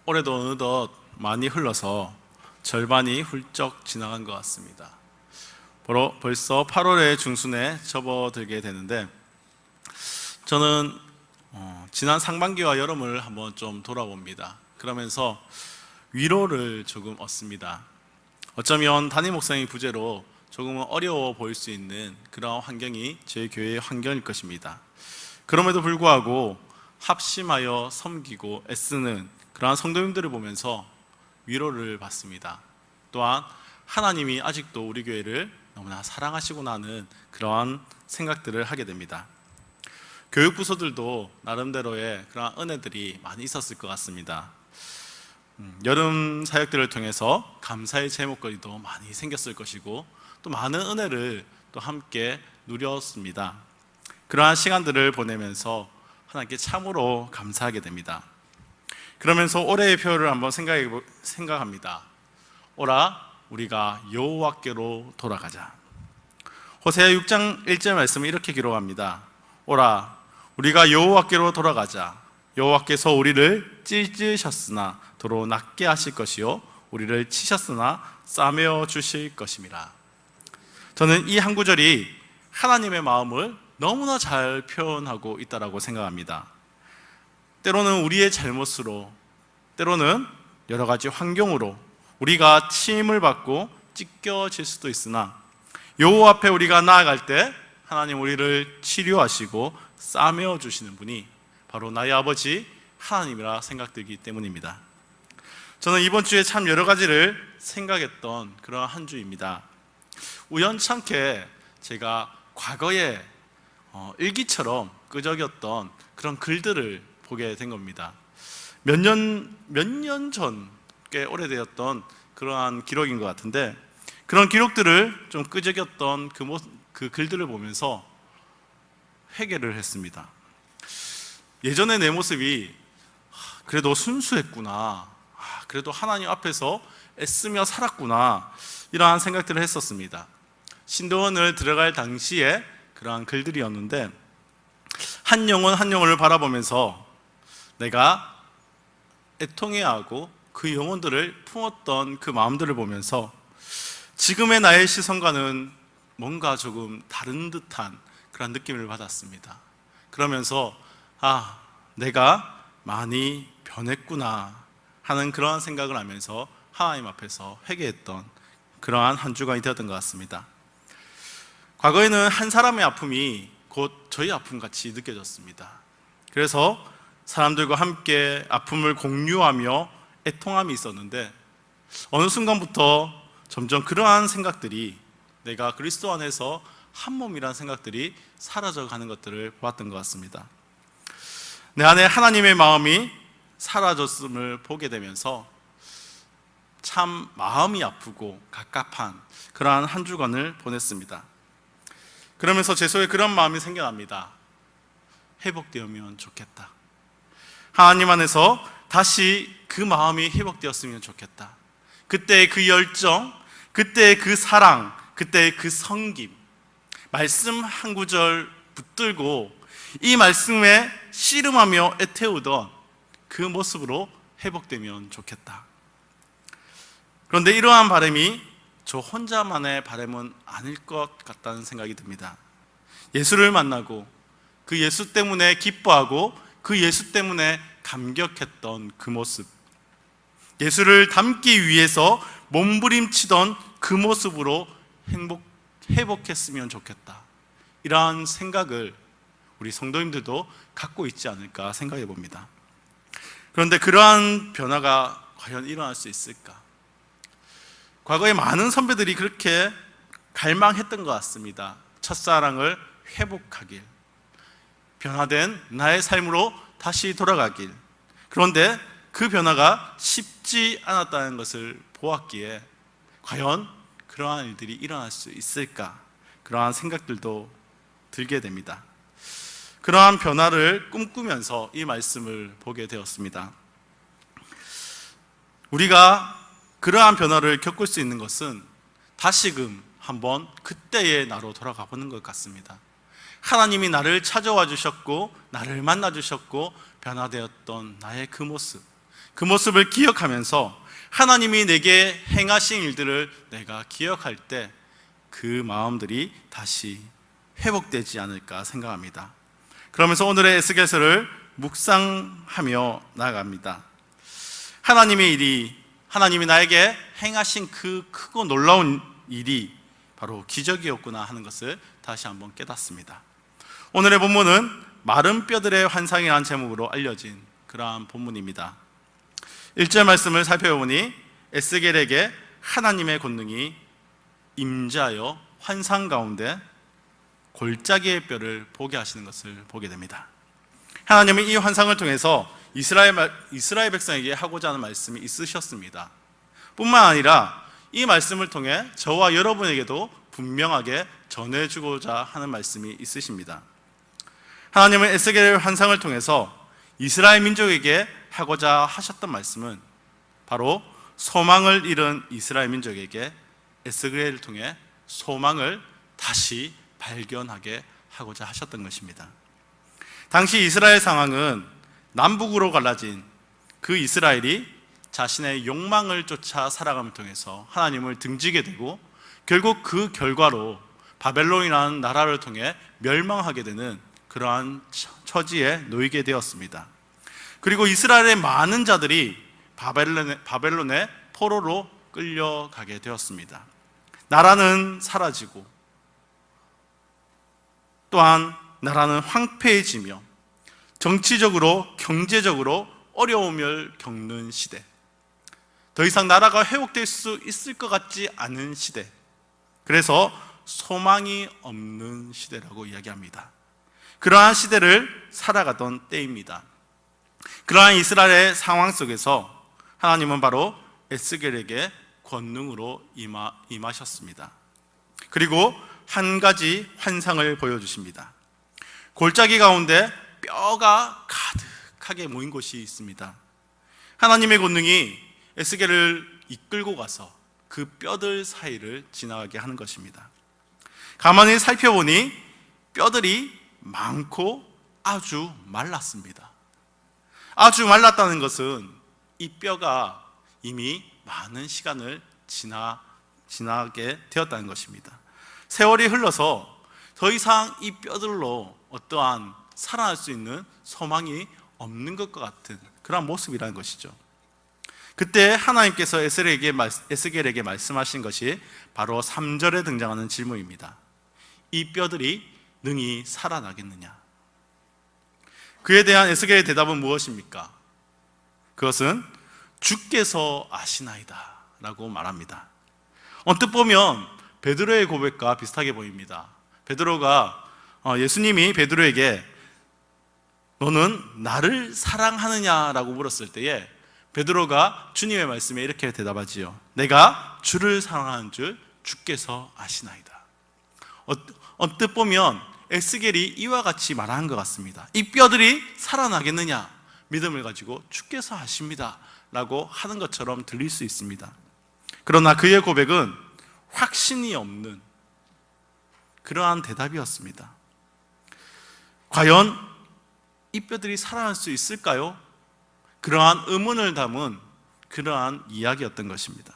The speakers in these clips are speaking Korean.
올해도 어느덧 많이 흘러서 절반이 훌쩍 지나간 것 같습니다. 벌써 8월의 중순에 접어들게 되는데, 저는 지난 상반기와 여름을 한번 좀 돌아봅니다. 그러면서 위로를 조금 얻습니다. 어쩌면 담임 목사의 부재로 조금은 어려워 보일 수 있는 그런 환경이 제 교회의 환경일 것입니다. 그럼에도 불구하고 합심하여 섬기고 애쓰는 그러한 성도님들을 보면서 위로를 받습니다. 또한 하나님이 아직도 우리 교회를 너무나 사랑하시구나 하는 그러한 생각들을 하게 됩니다. 교육부서들도 나름대로의 그런 은혜들이 많이 있었을 것 같습니다. 여름 사역들을 통해서 감사의 제목거리도 많이 생겼을 것이고, 또 많은 은혜를 또 함께 누렸습니다. 그러한 시간들을 보내면서 하나님께 참으로 감사하게 됩니다. 그러면서 올해의 표를 한번 생각합니다. 오라 우리가 여호와께로 돌아가자. 호세아 6장 1절 말씀을 이렇게 기록합니다. 오라 우리가 여호와께로 돌아가자. 여호와께서 우리를 찢으셨으나 도로 낫게 하실 것이요 우리를 치셨으나 싸매어 주실 것임이라. 저는 이 한 구절이 하나님의 마음을 너무나 잘 표현하고 있다고 생각합니다. 때로는 우리의 잘못으로, 때로는 여러 가지 환경으로 우리가 치임을 받고 찢겨질 수도 있으나, 여호와 앞에 우리가 나아갈 때 하나님 우리를 치료하시고 싸매어 주시는 분이 바로 나의 아버지 하나님이라 생각되기 때문입니다. 저는 이번 주에 참 여러 가지를 생각했던 그런 한 주입니다. 우연찮게 제가 과거에 일기처럼 끄적였던 그런 글들을 보게 된 겁니다. 몇 년 전, 꽤 오래되었던 그러한 기록인 것 같은데, 그런 기록들을 좀 끄적였던 그 글들을 보면서 회개를 했습니다. 예전에 내 모습이 그래도 순수했구나, 그래도 하나님 앞에서 애쓰며 살았구나, 이러한 생각들을 했었습니다. 신도원을 들어갈 당시에 그러한 글들이었는데, 한 영혼 한 영혼을 바라보면서 내가 애통해야 하고 그 영혼들을 품었던 그 마음들을 보면서 지금의 나의 시선과는 뭔가 조금 다른 듯한 그런 느낌을 받았습니다. 그러면서 내가 많이 변했구나 하는 그러한 생각을 하면서 하나님 앞에서 회개했던 그러한 한 주간이 되었던 것 같습니다. 과거에는 한 사람의 아픔이 곧 저희 아픔같이 느껴졌습니다. 그래서 사람들과 함께 아픔을 공유하며 애통함이 있었는데, 어느 순간부터 점점 그러한 생각들이, 내가 그리스도 안에서 한 몸이라는 생각들이 사라져가는 것들을 보았던 것 같습니다. 내 안에 하나님의 마음이 사라졌음을 보게 되면서 참 마음이 아프고 갑갑한 그러한 한 주간을 보냈습니다. 그러면서 제 속에 그런 마음이 생겨납니다. 회복되면 좋겠다. 하나님 안에서 다시 그 마음이 회복되었으면 좋겠다. 그때의 그 열정, 그때의 그 사랑, 그때의 그 섬김, 말씀 한 구절 붙들고 이 말씀에 씨름하며 애태우던 그 모습으로 회복되면 좋겠다. 그런데 이러한 바람이 저 혼자만의 바람은 아닐 것 같다는 생각이 듭니다. 예수를 만나고 그 예수 때문에 기뻐하고 그 예수 때문에 감격했던 그 모습, 예수를 닮기 위해서 몸부림치던 그 모습으로 회복했으면 좋겠다. 이러한 생각을 우리 성도님들도 갖고 있지 않을까 생각해 봅니다. 그런데 그러한 변화가 과연 일어날 수 있을까? 과거에 많은 선배들이 그렇게 갈망했던 것 같습니다. 첫사랑을 회복하길, 변화된 나의 삶으로 다시 돌아가길. 그런데 그 변화가 쉽지 않았다는 것을 보았기에 과연 그러한 일들이 일어날 수 있을까? 그러한 생각들도 들게 됩니다. 그러한 변화를 꿈꾸면서 이 말씀을 보게 되었습니다. 우리가 그러한 변화를 겪을 수 있는 것은 다시금 한번 그때의 나로 돌아가 보는 것 같습니다. 하나님이 나를 찾아와 주셨고 나를 만나 주셨고 변화되었던 나의 그 모습, 그 모습을 기억하면서 하나님이 내게 행하신 일들을 내가 기억할 때 그 마음들이 다시 회복되지 않을까 생각합니다. 그러면서 오늘의 에스겔서를 묵상하며 나아갑니다. 하나님의 일이, 하나님이 나에게 행하신 그 크고 놀라운 일이 바로 기적이었구나 하는 것을 다시 한번 깨닫습니다. 오늘의 본문은 마른 뼈들의 환상이라는 제목으로 알려진 그러한 본문입니다. 1절 말씀을 살펴보니 에스겔에게 하나님의 권능이 임자여 환상 가운데 골짜기의 뼈를 보게 하시는 것을 보게 됩니다. 하나님은 이 환상을 통해서 이스라엘 백성에게 하고자 하는 말씀이 있으셨습니다. 뿐만 아니라 이 말씀을 통해 저와 여러분에게도 분명하게 전해주고자 하는 말씀이 있으십니다. 하나님은 에스겔의 환상을 통해서 이스라엘 민족에게 하고자 하셨던 말씀은 바로 소망을 잃은 이스라엘 민족에게 에스겔을 통해 소망을 다시 발견하게 하고자 하셨던 것입니다. 당시 이스라엘 상황은 남북으로 갈라진 그 이스라엘이 자신의 욕망을 쫓아 살아감을 통해서 하나님을 등지게 되고 결국 그 결과로 바벨론이라는 나라를 통해 멸망하게 되는 그러한 처지에 놓이게 되었습니다. 그리고 이스라엘의 많은 자들이 바벨론의 포로로 끌려가게 되었습니다. 나라는 사라지고 또한 나라는 황폐해지며 정치적으로 경제적으로 어려움을 겪는 시대, 더 이상 나라가 회복될 수 있을 것 같지 않은 시대, 그래서 소망이 없는 시대라고 이야기합니다. 그러한 시대를 살아가던 때입니다. 그러한 이스라엘의 상황 속에서 하나님은 바로 에스겔에게 권능으로 임하셨습니다. 그리고 한 가지 환상을 보여주십니다. 골짜기 가운데 뼈가 가득하게 모인 곳이 있습니다. 하나님의 권능이 에스겔을 이끌고 가서 그 뼈들 사이를 지나가게 하는 것입니다. 가만히 살펴보니 뼈들이 많고 아주 말랐습니다. 아주 말랐다는 것은 이 뼈가 이미 많은 시간을 지나게 되었다는 것입니다. 세월이 흘러서 더 이상 이 뼈들로 어떠한 살아날 수 있는 소망이 없는 것과 같은 그런 모습이라는 것이죠. 그때 하나님께서 에스겔에게 말씀하신 것이 바로 3절에 등장하는 질문입니다. 이 뼈들이 능히 살아나겠느냐? 그에 대한 에스겔의 대답은 무엇입니까? 그것은 주께서 아시나이다 라고 말합니다. 언뜻 보면 베드로의 고백과 비슷하게 보입니다. 예수님이 베드로에게 너는 나를 사랑하느냐라고 물었을 때에 베드로가 주님의 말씀에 이렇게 대답하지요. 내가 주를 사랑하는 줄 주께서 아시나이다. 언뜻 보면 에스겔이 이와 같이 말하는 것 같습니다. 이 뼈들이 살아나겠느냐? 믿음을 가지고 주께서 아십니다 라고 하는 것처럼 들릴 수 있습니다. 그러나 그의 고백은 확신이 없는 그러한 대답이었습니다. 과연 이 뼈들이 살아날 수 있을까요? 그러한 의문을 담은 그러한 이야기였던 것입니다.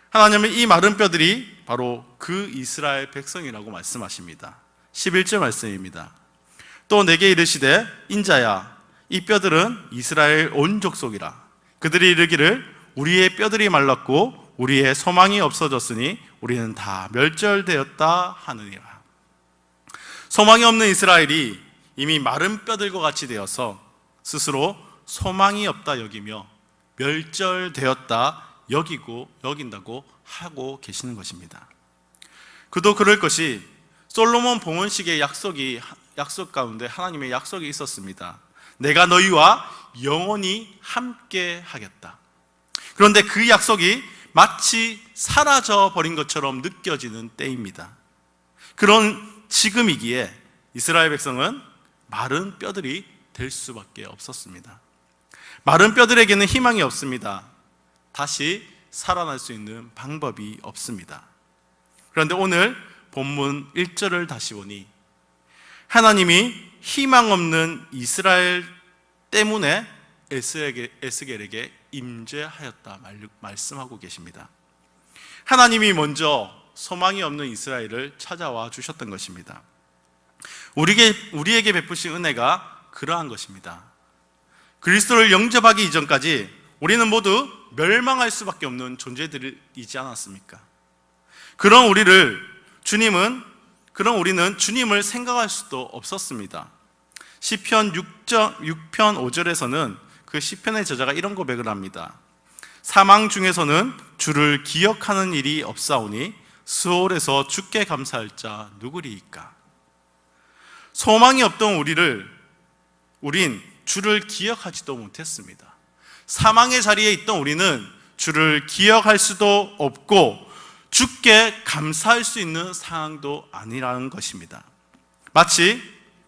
하나님은 이 마른 뼈들이 바로 그 이스라엘 백성이라고 말씀하십니다. 11절 말씀입니다. 또 내게 이르시되 인자야 이 뼈들은 이스라엘 온 족속이라. 그들이 이르기를 우리의 뼈들이 말랐고 우리의 소망이 없어졌으니 우리는 다 멸절되었다 하느니라. 소망이 없는 이스라엘이 이미 마른 뼈들과 같이 되어서 스스로 소망이 없다 여기며 멸절되었다 여긴다고 하고 계시는 것입니다. 그도 그럴 것이 솔로몬 봉헌식의 약속 가운데 하나님의 약속이 있었습니다. 내가 너희와 영원히 함께 하겠다. 그런데 그 약속이 마치 사라져 버린 것처럼 느껴지는 때입니다. 그런 지금이기에 이스라엘 백성은 마른 뼈들이 될 수밖에 없었습니다. 마른 뼈들에게는 희망이 없습니다. 다시 살아날 수 있는 방법이 없습니다. 그런데 오늘 본문 1절을 다시 보니 하나님이 희망 없는 이스라엘 때문에 에스겔에게 임재하였다 말씀하고 계십니다. 하나님이 먼저 소망이 없는 이스라엘을 찾아와 주셨던 것입니다. 우리에게 베푸신 은혜가 그러한 것입니다. 그리스도를 영접하기 이전까지 우리는 모두 멸망할 수밖에 없는 존재들이지 않았습니까? 그런 우리는 주님을 생각할 수도 없었습니다. 시편 6편 5절에서는 그 시편의 저자가 이런 고백을 합니다. 사망 중에서는 주를 기억하는 일이 없사오니 스올에서 주께 감사할 자 누구리이까? 소망이 없던 우린 주를 기억하지도 못했습니다. 사망의 자리에 있던 우리는 주를 기억할 수도 없고 주께 감사할 수 있는 상황도 아니라는 것입니다. 마치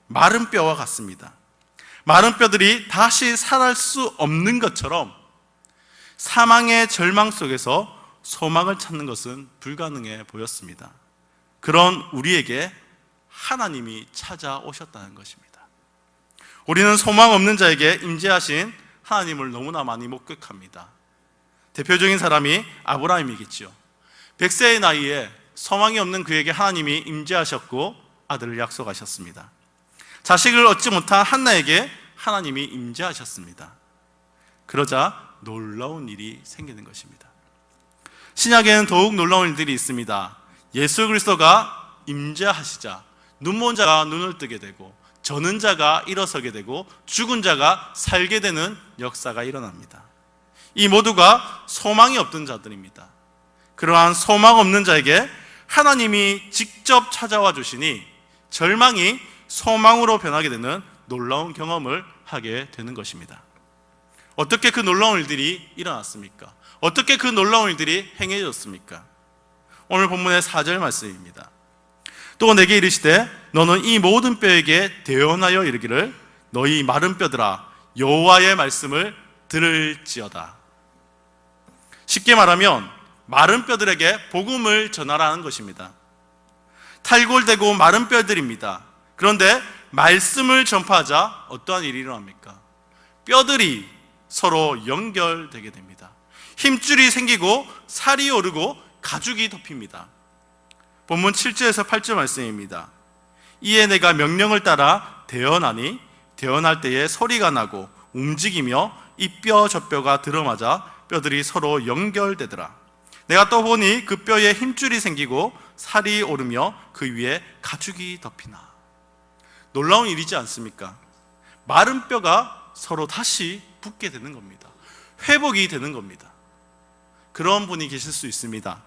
마른 뼈와 같습니다. 마른 뼈들이 다시 살아날 수 없는 것처럼 사망의 절망 속에서 소망을 찾는 것은 불가능해 보였습니다. 그런 우리에게 하나님이 찾아오셨다는 것입니다. 우리는 소망 없는 자에게 임재하신 하나님을 너무나 많이 목격합니다. 대표적인 사람이 아브라함이겠죠. 100세의 나이에 소망이 없는 그에게 하나님이 임재하셨고 아들을 약속하셨습니다. 자식을 얻지 못한 한나에게 하나님이 임재하셨습니다. 그러자 놀라운 일이 생기는 것입니다. 신약에는 더욱 놀라운 일들이 있습니다. 예수 그리스도가 임재하시자 눈먼 자가 눈을 뜨게 되고 저는 자가 일어서게 되고 죽은 자가 살게 되는 역사가 일어납니다. 이 모두가 소망이 없던 자들입니다. 그러한 소망 없는 자에게 하나님이 직접 찾아와 주시니 절망이 소망으로 변하게 되는 놀라운 경험을 하게 되는 것입니다. 어떻게 그 놀라운 일들이 일어났습니까? 어떻게 그 놀라운 일들이 행해졌습니까? 오늘 본문의 4절 말씀입니다. 또 내게 이르시되 너는 이 모든 뼈에게 대언하여 이르기를 너희 마른 뼈들아 여호와의 말씀을 들을지어다. 쉽게 말하면 마른 뼈들에게 복음을 전하라는 것입니다. 탈골되고 마른 뼈들입니다. 그런데 말씀을 전파하자 어떠한 일이 일어납니까? 뼈들이 서로 연결되게 됩니다. 힘줄이 생기고 살이 오르고 가죽이 덮입니다. 본문 7절에서 8절 말씀입니다. 이에 내가 명령을 따라 대언하니 대언할 때에 소리가 나고 움직이며 이 뼈 저 뼈가 들어맞아 뼈들이 서로 연결되더라. 내가 또 보니 그 뼈에 힘줄이 생기고 살이 오르며 그 위에 가죽이 덮이나. 놀라운 일이지 않습니까? 마른 뼈가 서로 다시 붙게 되는 겁니다. 회복이 되는 겁니다. 그런 분이 계실 수 있습니다.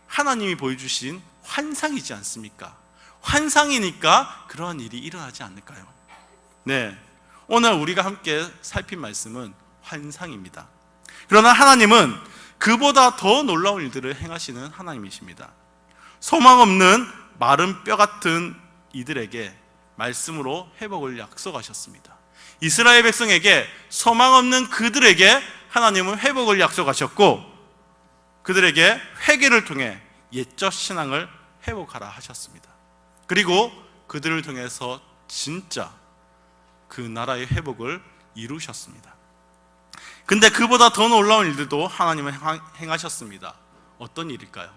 하나님이 보여주신 환상이지 않습니까? 환상이니까 그러한 일이 일어나지 않을까요? 네, 오늘 우리가 함께 살핀 말씀은 환상입니다. 그러나 하나님은 그보다 더 놀라운 일들을 행하시는 하나님이십니다. 소망 없는 마른 뼈 같은 이들에게 말씀으로 회복을 약속하셨습니다. 이스라엘 백성에게 소망 없는 그들에게 하나님은 회복을 약속하셨고 그들에게 회개를 통해 옛적 신앙을 회복하라 하셨습니다. 그리고 그들을 통해서 진짜 그 나라의 회복을 이루셨습니다. 근데 그보다 더 놀라운 일들도 하나님은 행하셨습니다. 어떤 일일까요?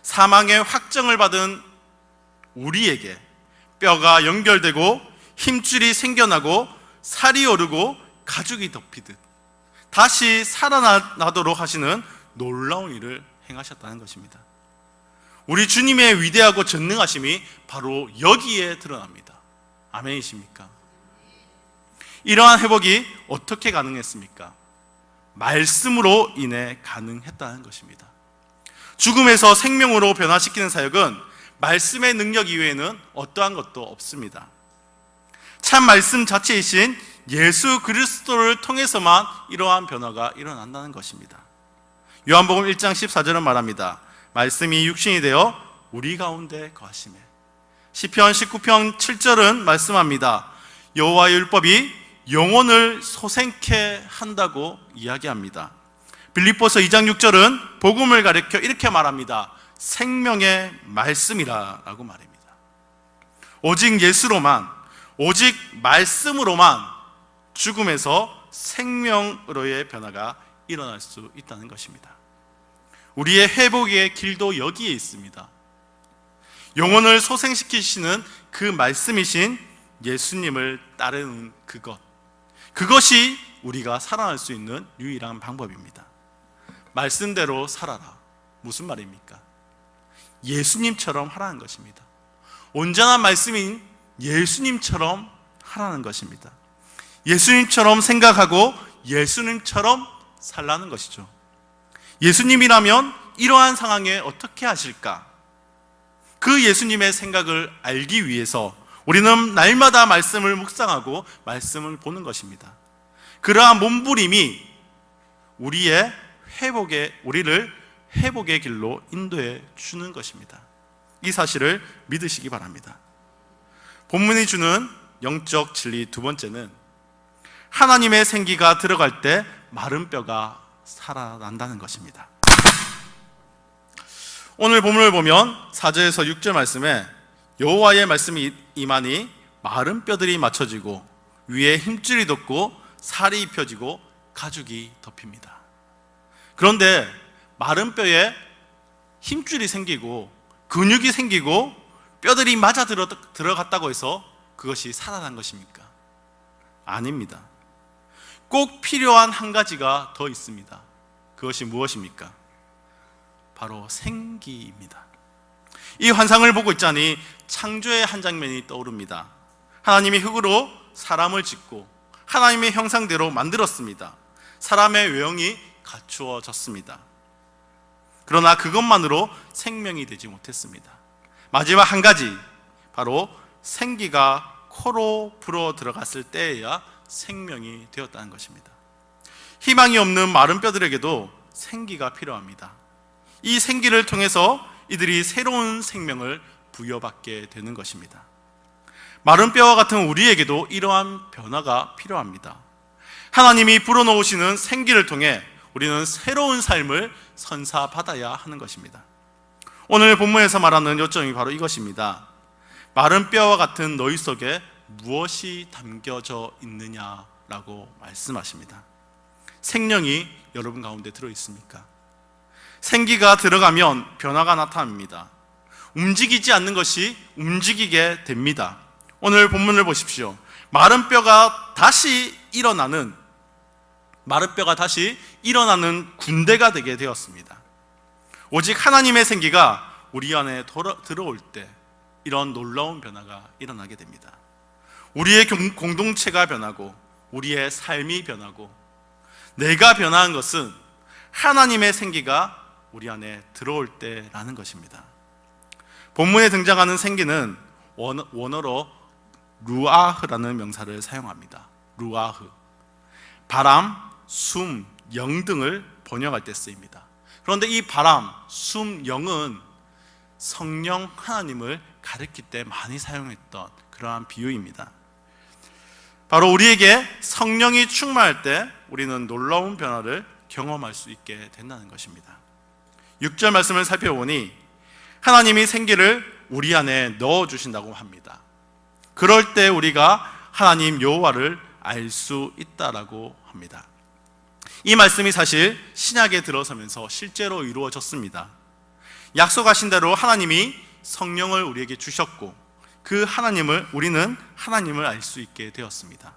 사망의 확정을 받은 우리에게 뼈가 연결되고 힘줄이 생겨나고 살이 오르고 가죽이 덮이듯 다시 살아나도록 하시는 놀라운 일을 행하셨다는 것입니다. 우리 주님의 위대하고 전능하심이 바로 여기에 드러납니다. 아멘이십니까? 이러한 회복이 어떻게 가능했습니까? 말씀으로 인해 가능했다는 것입니다. 죽음에서 생명으로 변화시키는 사역은 말씀의 능력 이외에는 어떠한 것도 없습니다. 참 말씀 자체이신 예수 그리스도를 통해서만 이러한 변화가 일어난다는 것입니다. 요한복음 1장 14절은 말합니다. 말씀이 육신이 되어 우리 가운데 거하시매. 시편 19편 7절은 말씀합니다. 여호와의 율법이 영혼을 소생케 한다고 이야기합니다. 빌립보서 2장 6절은 복음을 가리켜 이렇게 말합니다. 생명의 말씀이라고 말합니다. 오직 예수로만, 오직 말씀으로만 죽음에서 생명으로의 변화가 일어날 수 있다는 것입니다. 우리의 회복의 길도 여기에 있습니다. 영혼을 소생시키시는 그 말씀이신 예수님을 따르는 그것이 우리가 살아날 수 있는 유일한 방법입니다. 말씀대로 살아라. 무슨 말입니까? 예수님처럼 하라는 것입니다. 온전한 말씀인 예수님처럼 하라는 것입니다. 예수님처럼 생각하고 예수님처럼 살라는 것이죠. 예수님이라면 이러한 상황에 어떻게 하실까? 그 예수님의 생각을 알기 위해서 우리는 날마다 말씀을 묵상하고 말씀을 보는 것입니다. 그러한 몸부림이 우리를 회복의 길로 인도해 주는 것입니다. 이 사실을 믿으시기 바랍니다. 본문이 주는 영적 진리 두 번째는 하나님의 생기가 들어갈 때 마른 뼈가 살아난다는 것입니다. 오늘 본문을 보면 4절에서 6절 말씀에 여호와의 말씀이 임하니 마른 뼈들이 맞춰지고 위에 힘줄이 돋고 살이 입혀지고 가죽이 덮입니다. 그런데 마른 뼈에 힘줄이 생기고 근육이 생기고 뼈들이 맞아 들어갔다고 해서 그것이 살아난 것입니까? 아닙니다. 꼭 필요한 한 가지가 더 있습니다. 그것이 무엇입니까? 바로 생기입니다. 이 환상을 보고 있자니 창조의 한 장면이 떠오릅니다. 하나님이 흙으로 사람을 짓고 하나님의 형상대로 만들었습니다. 사람의 외형이 갖추어졌습니다. 그러나 그것만으로 생명이 되지 못했습니다. 마지막 한 가지, 바로 생기가 코로 불어 들어갔을 때에야 생명이 되었다는 것입니다. 희망이 없는 마른 뼈들에게도 생기가 필요합니다. 이 생기를 통해서 이들이 새로운 생명을 부여받게 되는 것입니다. 마른 뼈와 같은 우리에게도 이러한 변화가 필요합니다. 하나님이 불어넣으시는 생기를 통해 우리는 새로운 삶을 선사받아야 하는 것입니다. 오늘 본문에서 말하는 요점이 바로 이것입니다. 마른 뼈와 같은 너희 속에 무엇이 담겨져 있느냐라고 말씀하십니다. 생명이 여러분 가운데 들어있습니까? 생기가 들어가면 변화가 나타납니다. 움직이지 않는 것이 움직이게 됩니다. 오늘 본문을 보십시오. 마른 뼈가 다시 일어나는 군대가 되게 되었습니다. 오직 하나님의 생기가 우리 안에 들어올 때 이런 놀라운 변화가 일어나게 됩니다. 우리의 공동체가 변하고 우리의 삶이 변하고 내가 변화한 것은 하나님의 생기가 우리 안에 들어올 때라는 것입니다. 본문에 등장하는 생기는 원어로 루아흐라는 명사를 사용합니다. 루아흐, 바람, 숨, 영 등을 번역할 때 쓰입니다. 그런데 이 바람, 숨, 영은 성령 하나님을 가리킬 때 많이 사용했던 그러한 비유입니다. 바로 우리에게 성령이 충만할 때 우리는 놀라운 변화를 경험할 수 있게 된다는 것입니다. 6절 말씀을 살펴보니 하나님이 생기를 우리 안에 넣어주신다고 합니다. 그럴 때 우리가 하나님 여호와를 알 수 있다라고 합니다. 이 말씀이 사실 신약에 들어서면서 실제로 이루어졌습니다. 약속하신 대로 하나님이 성령을 우리에게 주셨고 우리는 하나님을 알 수 있게 되었습니다.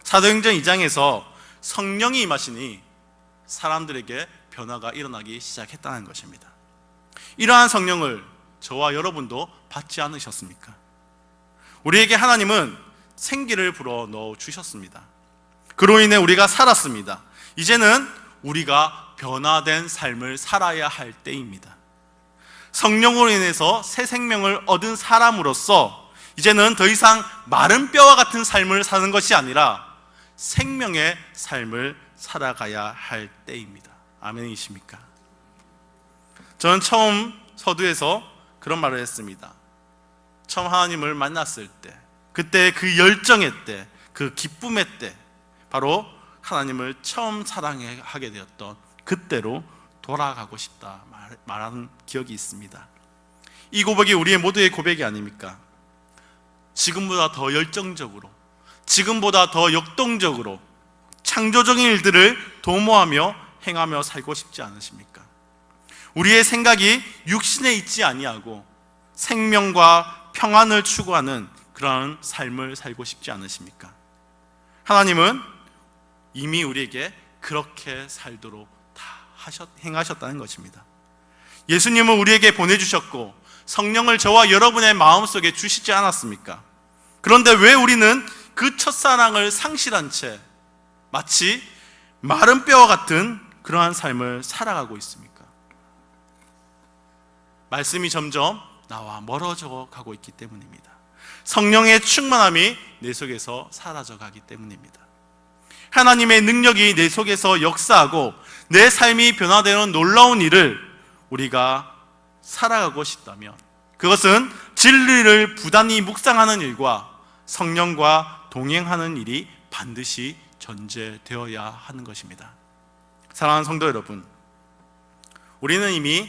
사도행전 2장에서 성령이 임하시니 사람들에게 변화가 일어나기 시작했다는 것입니다. 이러한 성령을 저와 여러분도 받지 않으셨습니까? 우리에게 하나님은 생기를 불어 넣어 주셨습니다. 그로 인해 우리가 살았습니다. 이제는 우리가 변화된 삶을 살아야 할 때입니다. 성령으로 인해서 새 생명을 얻은 사람으로서 이제는 더 이상 마른 뼈와 같은 삶을 사는 것이 아니라 생명의 삶을 살아가야 할 때입니다. 아멘이십니까? 저는 처음 서두에서 그런 말을 했습니다. 처음 하나님을 만났을 때, 그때 그 열정의 때, 그 기쁨의 때, 바로 하나님을 처음 사랑하게 되었던 그때로 돌아가고 싶다 말하는 기억이 있습니다. 이 고백이 우리의 모두의 고백이 아닙니까? 지금보다 더 열정적으로 지금보다 더 역동적으로 창조적인 일들을 도모하며 행하며 살고 싶지 않으십니까? 우리의 생각이 육신에 있지 아니하고 생명과 평안을 추구하는 그러한 삶을 살고 싶지 않으십니까? 하나님은 이미 우리에게 그렇게 살도록 다 행하셨다는 것입니다. 예수님은 우리에게 보내주셨고 성령을 저와 여러분의 마음속에 주시지 않았습니까? 그런데 왜 우리는 그 첫사랑을 상실한 채 마치 마른 뼈와 같은 그러한 삶을 살아가고 있습니까? 말씀이 점점 나와 멀어져 가고 있기 때문입니다. 성령의 충만함이 내 속에서 사라져 가기 때문입니다. 하나님의 능력이 내 속에서 역사하고 내 삶이 변화되는 놀라운 일을 우리가 살아가고 싶다면 그것은 진리를 부단히 묵상하는 일과 성령과 동행하는 일이 반드시 전제되어야 하는 것입니다. 사랑하는 성도 여러분, 우리는 이미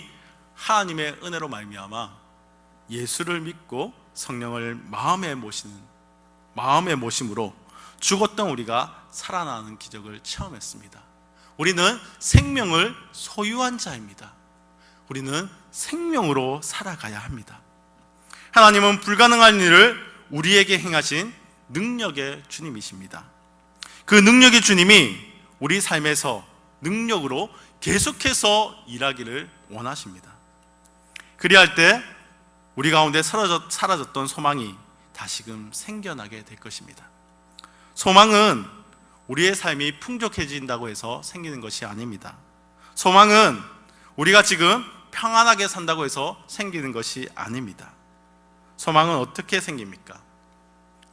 하나님의 은혜로 말미암아 예수를 믿고 성령을 마음에 모심으로 죽었던 우리가 살아나는 기적을 체험했습니다. 우리는 생명을 소유한 자입니다. 우리는 생명으로 살아가야 합니다. 하나님은 불가능한 일을 우리에게 행하신 능력의 주님이십니다. 그 능력의 주님이 우리 삶에서 능력으로 계속해서 일하기를 원하십니다. 그리할 때 우리 가운데 사라졌던 소망이 다시금 생겨나게 될 것입니다. 소망은 우리의 삶이 풍족해진다고 해서 생기는 것이 아닙니다. 소망은 우리가 지금 평안하게 산다고 해서 생기는 것이 아닙니다. 소망은 어떻게 생깁니까?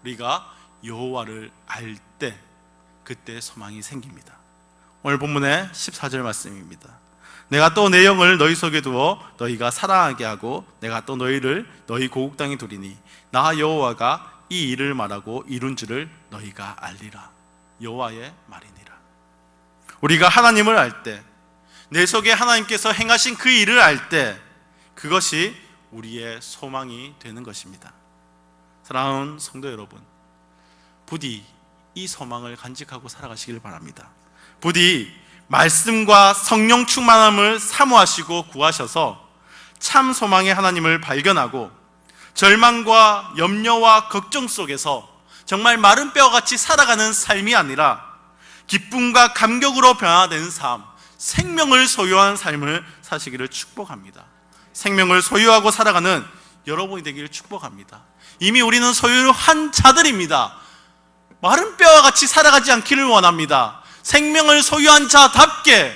우리가 여호와를 알 때 그때 소망이 생깁니다. 오늘 본문의 14절 말씀입니다. 내가 또 내 영을 너희 속에 두어 너희가 사랑하게 하고 내가 또 너희를 너희 고국 땅에 두리니 나 여호와가 이 일을 말하고 이룬 줄을 너희가 알리라. 여호와의 말이니라. 우리가 하나님을 알 때, 내 속에 하나님께서 행하신 그 일을 알 때 그것이 우리의 소망이 되는 것입니다. 사랑하는 성도 여러분, 부디 이 소망을 간직하고 살아가시길 바랍니다. 부디 말씀과 성령 충만함을 사모하시고 구하셔서 참 소망의 하나님을 발견하고 절망과 염려와 걱정 속에서 정말 마른 뼈와 같이 살아가는 삶이 아니라 기쁨과 감격으로 변화되는 삶, 생명을 소유한 삶을 사시기를 축복합니다. 생명을 소유하고 살아가는 여러분이 되기를 축복합니다. 이미 우리는 소유한 자들입니다. 마른 뼈와 같이 살아가지 않기를 원합니다. 생명을 소유한 자답게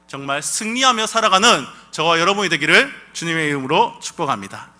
정말 승리하며 살아가는 저와 여러분이 되기를 주님의 이름으로 축복합니다.